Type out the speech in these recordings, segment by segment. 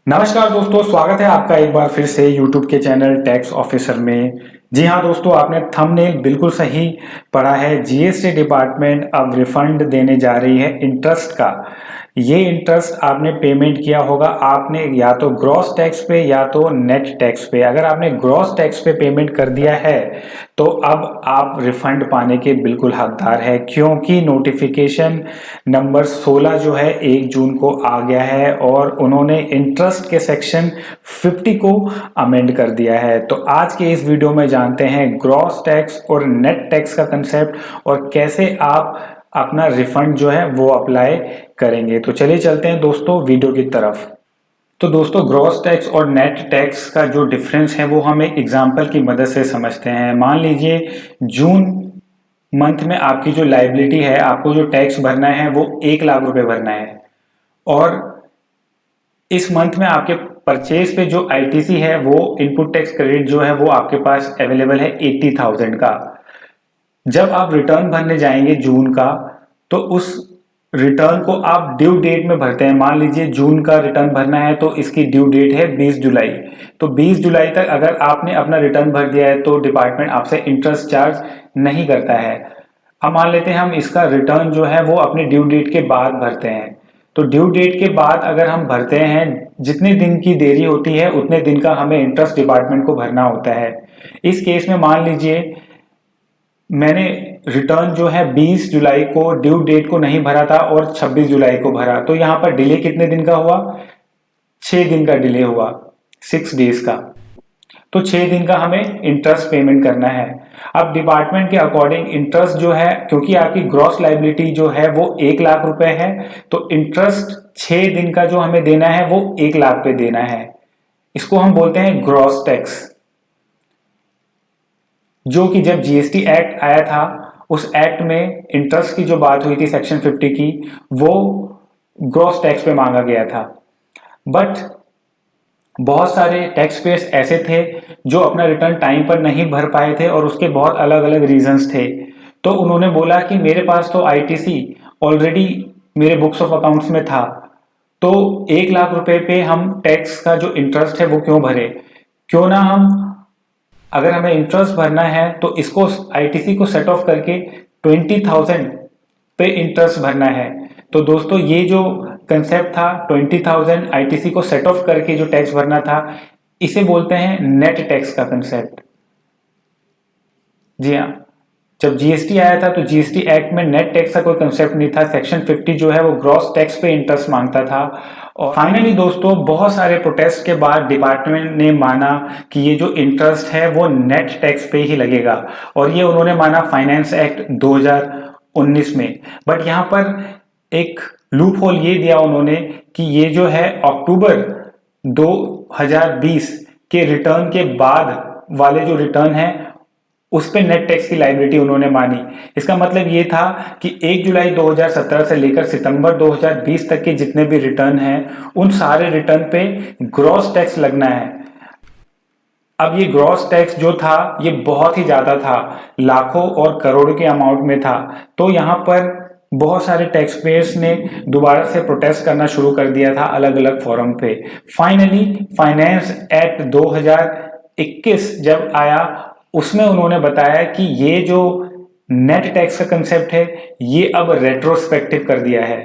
नमस्कार दोस्तों, स्वागत है आपका एक बार फिर से YouTube के चैनल टैक्स ऑफिसर में। जी हाँ दोस्तों, आपने थंबनेल बिल्कुल सही पढ़ा है। जीएसटी डिपार्टमेंट अब रिफंड देने जा रही है इंटरेस्ट का। ये इंटरेस्ट आपने पेमेंट किया होगा, आपने या तो ग्रॉस टैक्स पे या तो नेट टैक्स पे। अगर आपने ग्रॉस टैक्स पे पेमेंट कर दिया है तो अब आप रिफंड पाने के बिल्कुल हकदार है, क्योंकि नोटिफिकेशन नंबर 16 जो है 1 जून को आ गया है और उन्होंने इंटरेस्ट के सेक्शन 50 को अमेंड कर दिया है। तो आज के इस वीडियो में जानते हैं ग्रॉस टैक्स और नेट टैक्स का कंसेप्ट और कैसे आप अपना रिफंड जो है वो अप्लाई करेंगे। तो चलिए चलते हैं दोस्तों वीडियो की तरफ। तो दोस्तों, ग्रॉस टैक्स और नेट टैक्स का जो डिफरेंस है वो हम एक एग्जांपल की मदद से समझते हैं। मान लीजिए जून मंथ में आपकी जो लाइबिलिटी है, आपको जो टैक्स भरना है वो 1 लाख रुपए भरना है और इस मंथ में आपके परचेज पे जो आईटीसी है वो इनपुट टैक्स क्रेडिट जो है वो आपके पास अवेलेबल है 80,000 का। जब आप रिटर्न भरने जाएंगे जून का, तो उस रिटर्न को आप ड्यू डेट में भरते हैं। मान लीजिए जून का रिटर्न भरना है तो इसकी ड्यू डेट है 20 जुलाई। तो 20 जुलाई तक अगर आपने अपना रिटर्न भर दिया है तो डिपार्टमेंट आपसे इंटरेस्ट चार्ज नहीं करता है। अब मान लेते हैं हम इसका रिटर्न जो है वो अपनी ड्यू डेट के बाद भरते हैं। तो ड्यू डेट के बाद अगर हम भरते हैं, जितने दिन की देरी होती है उतने दिन का हमें इंटरेस्ट डिपार्टमेंट को भरना होता है। इस केस में मान लीजिए मैंने रिटर्न जो है 20 जुलाई को ड्यू डेट को नहीं भरा था और 26 जुलाई को भरा, तो यहां पर डिले कितने दिन का हुआ? 6 दिन का डिले हुआ, 6 डेज का। तो 6 दिन का हमें इंटरेस्ट पेमेंट करना है। अब डिपार्टमेंट के अकॉर्डिंग इंटरेस्ट जो है, क्योंकि आपकी ग्रॉस लाइबिलिटी जो है वो 1 लाख रुपए है, तो इंटरेस्ट 6 दिन का जो हमें देना है वो 1 लाख पे देना है। इसको हम बोलते हैं ग्रॉस टैक्स, जो कि जब जीएसटी एक्ट आया था उस एक्ट में इंटरेस्ट की जो बात हुई थी सेक्शन 50 की, वो ग्रॉस टैक्स पे मांगा गया था। बट बहुत सारे टैक्स पेयर्स ऐसे थे जो अपना रिटर्न टाइम पर नहीं भर पाए थे और उसके बहुत अलग अलग रीजंस थे। तो उन्होंने बोला कि मेरे पास तो आईटीसी ऑलरेडी मेरे बुक्स ऑफ अकाउंट्स में था, तो 1 लाख रुपए पे हम टैक्स का जो इंटरेस्ट है वो क्यों भरे? क्यों ना हम, अगर हमें इंटरेस्ट भरना है तो इसको आईटीसी को सेट ऑफ करके 20,000 पे इंटरेस्ट भरना है। तो दोस्तों, ये जो कंसेप्ट था 20,000 आईटीसी को सेट ऑफ करके जो टैक्स भरना था, इसे बोलते हैं नेट टैक्स का कंसेप्ट। जी हाँ, जब जीएसटी आया था तो जीएसटी एक्ट में नेट टैक्स का कोई कंसेप्ट नहीं था। सेक्शन 50 जो है वो ग्रॉस टैक्स पे इंटरेस्ट मांगता था। और फाइनली दोस्तों, बहुत सारे प्रोटेस्ट के बाद डिपार्टमेंट ने माना कि ये जो इंटरेस्ट है वो नेट टैक्स पे ही लगेगा, और ये उन्होंने माना फाइनेंस एक्ट 2019 में। बट यहाँ पर एक लूप होल ये दिया उन्होंने कि ये जो है अक्टूबर 2020 के रिटर्न के बाद वाले जो रिटर्न है उस पे नेट टैक्स की लायबिलिटी उन्होंने मानी। इसका मतलब ये था कि 1 जुलाई 2017 से लेकर सितंबर 2020 तक के जितने भी रिटर्न हैं उन सारे रिटर्न पे ग्रॉस टैक्स लगना है। अब ये ग्रॉस टैक्स जो था ये बहुत ही ज्यादा था, लाखों और करोड़ों के अमाउंट में था। तो यहाँ पर बहुत सारे टैक्स पेयर्स ने दोबारा से प्रोटेस्ट करना शुरू कर दिया था अलग अलग फोरम पे। फाइनली फाइनेंस एक्ट 2021 जब आया, उसमें उन्होंने बताया कि ये जो नेट टैक्स का कंसेप्ट है ये अब रेट्रोस्पेक्टिव कर दिया है।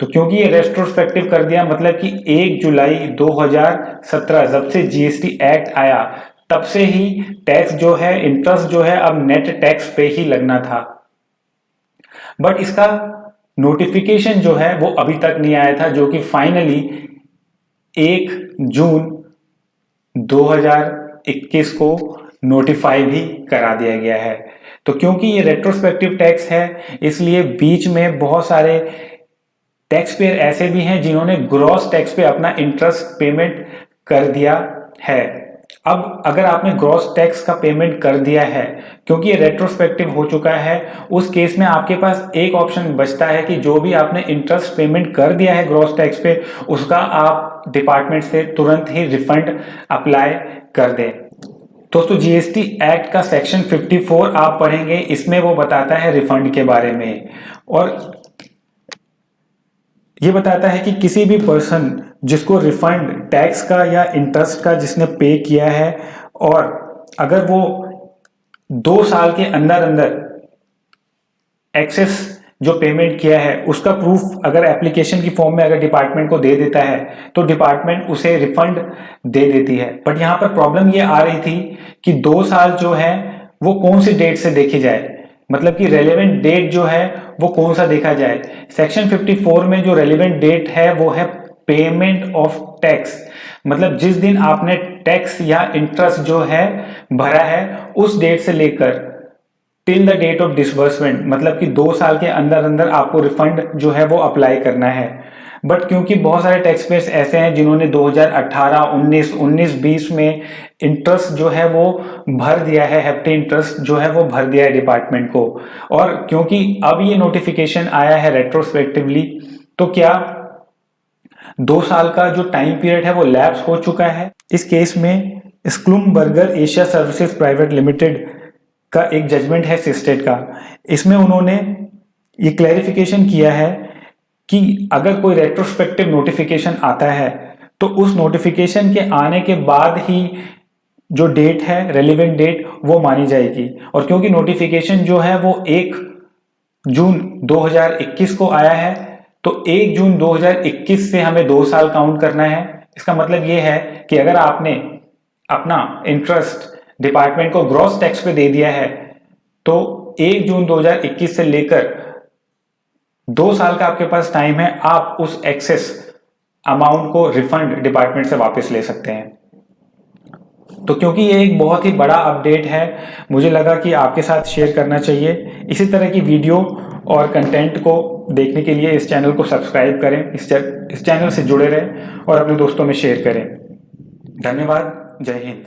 तो क्योंकि ये रेट्रोस्पेक्टिव कर दिया, मतलब कि 1 जुलाई 2017 जब से जीएसटी एक्ट आया तब से ही टैक्स जो है, इंटरेस्ट जो है अब नेट टैक्स पे ही लगना था। बट इसका नोटिफिकेशन जो है वो अभी तक नहीं आया था, जो कि फाइनली 1 जून 2021 को नोटिफाई भी करा दिया गया है। तो क्योंकि ये रेट्रोस्पेक्टिव टैक्स है, इसलिए बीच में बहुत सारे टैक्स पेयर ऐसे भी हैं जिन्होंने ग्रॉस टैक्स पे अपना इंटरेस्ट पेमेंट कर दिया है। अब अगर आपने ग्रॉस टैक्स का पेमेंट कर दिया है, क्योंकि ये रेट्रोस्पेक्टिव हो चुका है, उस केस में आपके पास एक ऑप्शन बचता है कि जो भी आपने इंटरेस्ट पेमेंट कर दिया है ग्रॉस टैक्स पे, उसका आप डिपार्टमेंट से तुरंत ही रिफंड अप्लाई कर दें। दोस्तों, जीएसटी एक्ट का सेक्शन 54 आप पढ़ेंगे, इसमें वो बताता है रिफंड के बारे में। और ये बताता है कि किसी भी पर्सन जिसको रिफंड टैक्स का या इंटरेस्ट का जिसने पे किया है, और अगर वो 2 साल के अंदर अंदर एक्सेस जो पेमेंट किया है उसका प्रूफ अगर एप्लीकेशन की फॉर्म में अगर डिपार्टमेंट को दे देता है तो डिपार्टमेंट उसे रिफंड दे देती है। बट यहाँ पर प्रॉब्लम ये आ रही थी कि 2 साल जो है वो कौन सी डेट से देखी जाए, मतलब कि रेलेवेंट डेट जो है वो कौन सा देखा जाए। सेक्शन 54 में जो रेलेवेंट डेट है वो है पेमेंट ऑफ टैक्स, मतलब जिस दिन आपने टैक्स या इंटरेस्ट जो है भरा है उस डेट से लेकर till the date of disbursement, मतलब कि 2 साल के अंदर अंदर आपको रिफंड जो है वो अप्लाई करना है। बट क्योंकि बहुत सारे टैक्स पेयर्स ऐसे हैं जिन्होंने 2018, 19, 20 में इंटरेस्ट जो है वो भर दिया है, हेफ्टी इंटरेस्ट जो है वो भर दिया है डिपार्टमेंट को, और क्योंकि अब ये नोटिफिकेशन आया है रेट्रोस्पेक्टिवली, तो क्या 2 साल का जो टाइम पीरियड है वो लैप्स हो चुका है। इस केस में स्क्लूमबर्गर एशिया सर्विसेज प्राइवेट लिमिटेड का एक जजमेंट है सिस्टेट का। इसमें उन्होंने ये क्लैरिफिकेशन किया है कि अगर कोई रेट्रोस्पेक्टिव नोटिफिकेशन आता है तो उस नोटिफिकेशन के आने के बाद ही जो डेट है रेलिवेंट डेट वो मानी जाएगी। और क्योंकि नोटिफिकेशन जो है वो 1 जून 2021 को आया है, तो 1 जून 2021 से हमें 2 साल काउंट करना है। इसका मतलब ये है कि अगर आपने अपना इंटरेस्ट डिपार्टमेंट को ग्रॉस टैक्स पे दे दिया है तो 1 जून 2021 से लेकर 2 साल का आपके पास टाइम है, आप उस एक्सेस अमाउंट को रिफंड डिपार्टमेंट से वापस ले सकते हैं। तो क्योंकि ये एक बहुत ही बड़ा अपडेट है, मुझे लगा कि आपके साथ शेयर करना चाहिए। इसी तरह की वीडियो और कंटेंट को देखने के लिए इस चैनल को सब्सक्राइब करें, इस चैनल से जुड़े रहें और अपने दोस्तों में शेयर करें। धन्यवाद। जय हिंद।